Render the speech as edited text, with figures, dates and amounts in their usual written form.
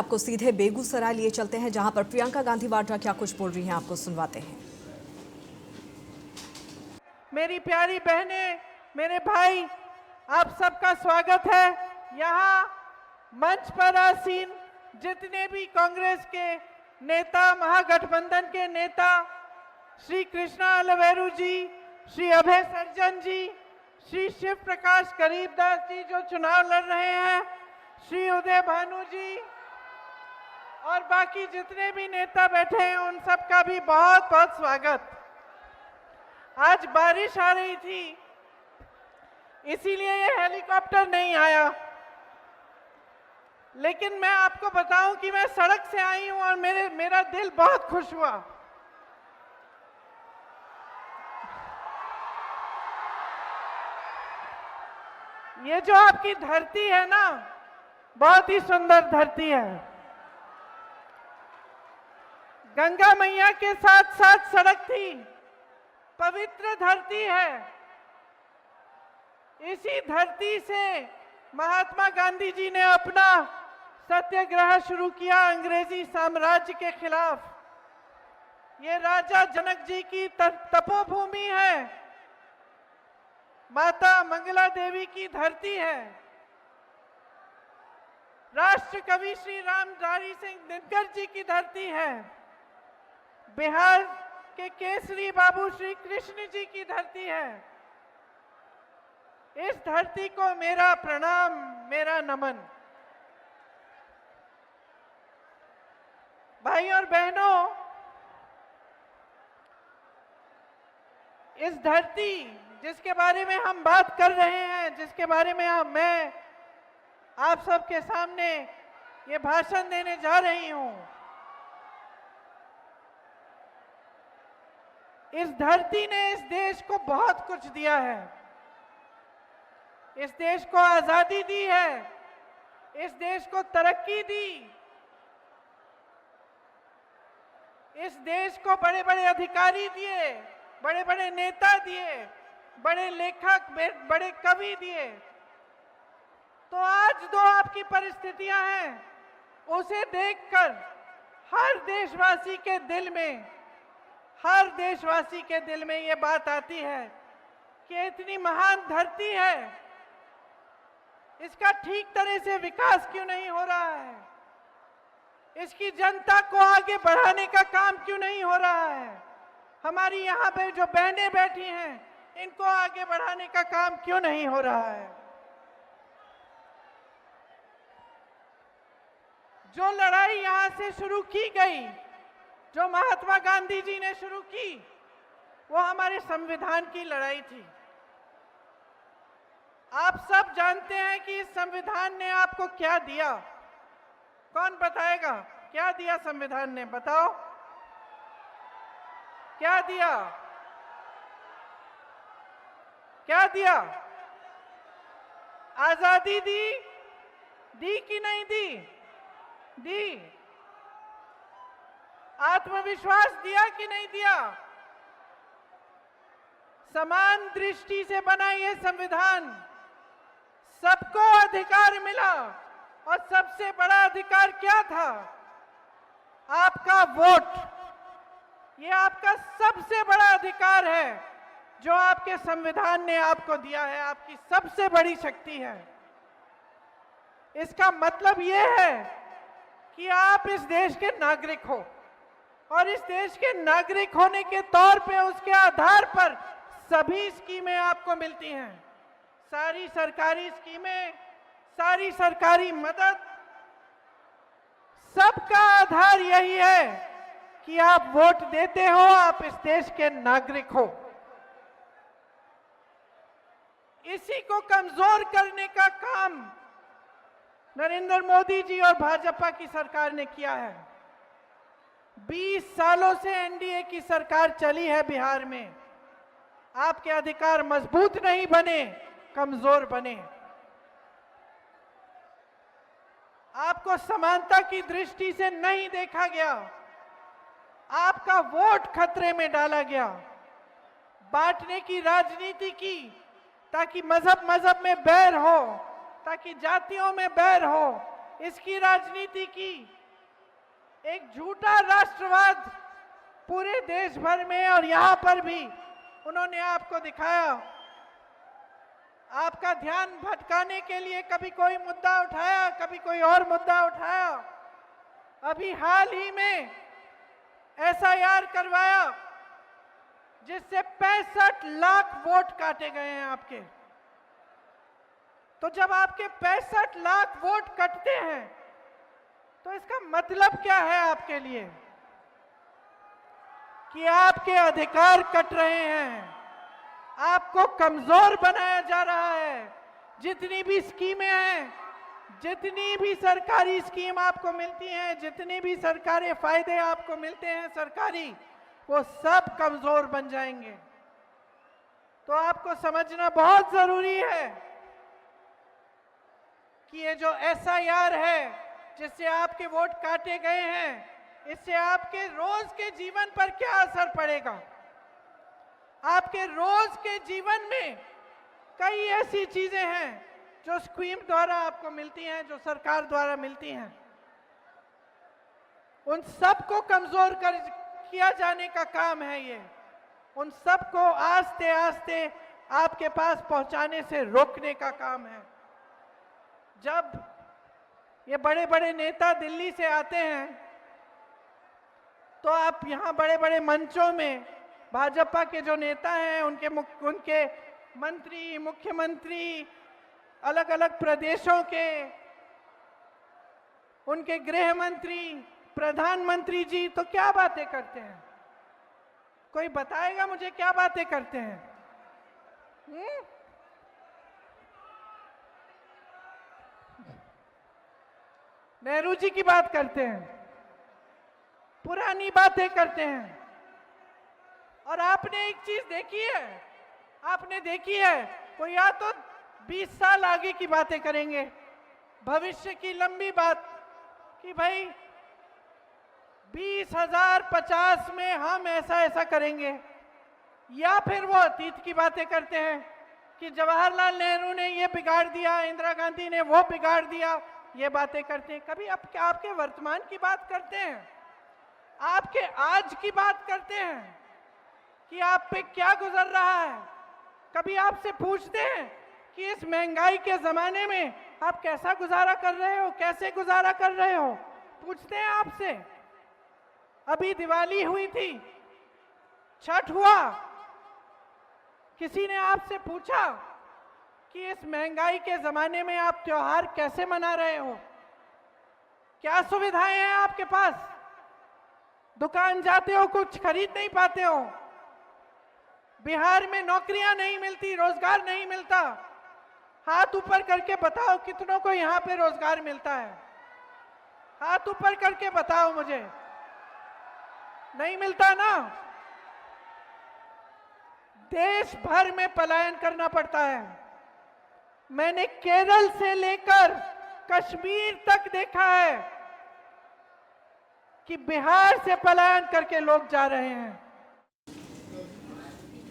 आपको सीधे बेगूसराय लिए चलते हैं, जहां पर प्रियंका गांधी वाड्रा क्या कुछ बोल रही हैं, आपको सुनवाते हैं। मेरी प्यारी बहनें, मेरे भाई, आप सबका स्वागत है। यहाँ मंच पर आसीन जितने भी कांग्रेस के नेता, महागठबंधन के नेता, श्री कृष्णा अलवेरू जी, श्री अभय सर्जन जी, श्री शिव प्रकाश गरीबदास जी जो चुनाव लड़ रहे हैं, श्री उदय भानु जी और बाकी जितने भी नेता बैठे हैं, उन सबका भी बहुत बहुत स्वागत। आज बारिश आ रही थी, इसीलिए ये हेलीकॉप्टर नहीं आया, लेकिन मैं आपको बताऊं कि मैं सड़क से आई हूं और मेरा दिल बहुत खुश हुआ। ये जो आपकी धरती है ना, बहुत ही सुंदर धरती है। गंगा मैया के साथ साथ सड़क थी, पवित्र धरती है। इसी धरती से महात्मा गांधी जी ने अपना सत्याग्रह शुरू किया अंग्रेजी साम्राज्य के खिलाफ। ये राजा जनक जी की तपोभूमि है, माता मंगला देवी की धरती है। राष्ट्र कवि श्री रामधारी सिंह दिनकर जी की धरती है। बिहार के केसरी बाबू श्री कृष्ण जी की धरती है। इस धरती को मेरा प्रणाम, मेरा नमन। भाई और बहनों, इस धरती जिसके बारे में हम बात कर रहे हैं, जिसके बारे में मैं आप सबके सामने ये भाषण देने जा रही हूं, इस धरती ने इस देश को बहुत कुछ दिया है। इस देश को आजादी दी है, इस देश को तरक्की दी, इस देश को बड़े बड़े अधिकारी दिए, बड़े बड़े नेता दिए, बड़े लेखक, बड़े कवि दिए। तो आज जो आपकी परिस्थितियां हैं, उसे देखकर हर देशवासी के दिल में ये बात आती है कि इतनी महान धरती है, इसका ठीक तरह से विकास क्यों नहीं हो रहा है? इसकी जनता को आगे बढ़ाने का काम क्यों नहीं हो रहा है? हमारी यहाँ पे जो बहनें बैठी हैं, इनको आगे बढ़ाने का काम क्यों नहीं हो रहा है? जो लड़ाई यहाँ से शुरू की गई, जो महात्मा गांधी जी ने शुरू की, वो हमारे संविधान की लड़ाई थी। आप सब जानते हैं कि इस संविधान ने आपको क्या दिया। कौन बताएगा क्या दिया संविधान ने? बताओ, क्या दिया? क्या दिया? आजादी दी? दी कि नहीं दी? दी। आत्मविश्वास दिया कि नहीं दिया? समान दृष्टि से बना ये संविधान, सबको अधिकार मिला। और सबसे बड़ा अधिकार क्या था? आपका वोट। ये आपका सबसे बड़ा अधिकार है जो आपके संविधान ने आपको दिया है, आपकी सबसे बड़ी शक्ति है। इसका मतलब ये है कि आप इस देश के नागरिक हो, और इस देश के नागरिक होने के तौर पे उसके आधार पर सभी स्कीमें आपको मिलती हैं। सारी सरकारी स्कीमें, सारी सरकारी मदद, सबका आधार यही है कि आप वोट देते हो, आप इस देश के नागरिक हो। इसी को कमजोर करने का काम नरेंद्र मोदी जी और भाजपा की सरकार ने किया है। 20 सालों से एनडीए की सरकार चली है बिहार में। आपके अधिकार मजबूत नहीं बने, कमजोर बने। आपको समानता की दृष्टि से नहीं देखा गया, आपका वोट खतरे में डाला गया। बांटने की राजनीति की, ताकि मजहब में बैर हो, ताकि जातियों में बैर हो, इसकी राजनीति की, एक झूठा राष्ट्रवाद पूरे देश भर में और यहां पर भी उन्होंने आपको दिखाया। आपका ध्यान भटकाने के लिए कभी कोई मुद्दा उठाया, कभी कोई और मुद्दा उठाया। अभी हाल ही में एसआईआर करवाया जिससे 65 लाख वोट काटे गए हैं आपके। तो जब आपके 65 लाख वोट कटते हैं तो इसका मतलब क्या है आपके लिए? कि आपके अधिकार कट रहे हैं, आपको कमजोर बनाया जा रहा है। जितनी भी स्कीमें हैं, जितनी भी सरकारी स्कीम आपको मिलती हैं, जितनी भी सरकारी फायदे आपको मिलते हैं सरकारी, वो सब कमजोर बन जाएंगे। तो आपको समझना बहुत जरूरी है कि ये जो एसआईआर है जिससे आपके वोट काटे गए हैं, इससे आपके रोज के जीवन पर क्या असर पड़ेगा। आपके रोज के जीवन में कई ऐसी चीजें हैं जो स्कीम द्वारा आपको मिलती हैं, जो सरकार द्वारा मिलती हैं, उन सब को कमजोर किया जाने का काम है ये। उन सब को आस्ते आस्ते आपके पास पहुंचाने से रोकने का काम है। जब ये बड़े बड़े नेता दिल्ली से आते हैं तो आप यहाँ बड़े बड़े मंचों में भाजपा के जो नेता हैं, उनके मंत्री, मुख्यमंत्री, अलग अलग प्रदेशों के उनके गृह मंत्री, प्रधानमंत्री जी तो क्या बातें करते हैं? कोई बताएगा मुझे क्या बातें करते हैं? नेहरू जी की बात करते हैं, पुरानी बातें करते हैं। और आपने एक चीज देखी है, आपने देखी है, वो या तो 20 साल आगे की बातें करेंगे, भविष्य की लंबी बात कि भाई 2050 में हम ऐसा ऐसा करेंगे, या फिर वो अतीत की बातें करते हैं कि जवाहरलाल नेहरू ने ये बिगाड़ दिया, इंदिरा गांधी ने वो बिगाड़ दिया, ये बातें करते हैं। कभी आपके वर्तमान की बात करते हैं, आपके आज की बात करते हैं कि आप पे क्या गुजर रहा है। कभी आपसे पूछते हैं कि इस महंगाई के जमाने में आप कैसा गुजारा कर रहे हो, कैसे गुजारा कर रहे हो, पूछते हैं आपसे। अभी दिवाली हुई थी, छठ हुआ, किसी ने आपसे पूछा कि इस महंगाई के जमाने में आप त्योहार कैसे मना रहे हो, क्या सुविधाएं हैं आपके पास? दुकान जाते हो कुछ खरीद नहीं पाते हो, बिहार में नौकरियां नहीं मिलती, रोजगार नहीं मिलता। हाथ ऊपर करके बताओ कितनों को यहां पे रोजगार मिलता है? हाथ ऊपर करके बताओ मुझे। नहीं मिलता ना? देश भर में पलायन करना पड़ता है। मैंने केरल से लेकर कश्मीर तक देखा है कि बिहार से पलायन करके लोग जा रहे हैं।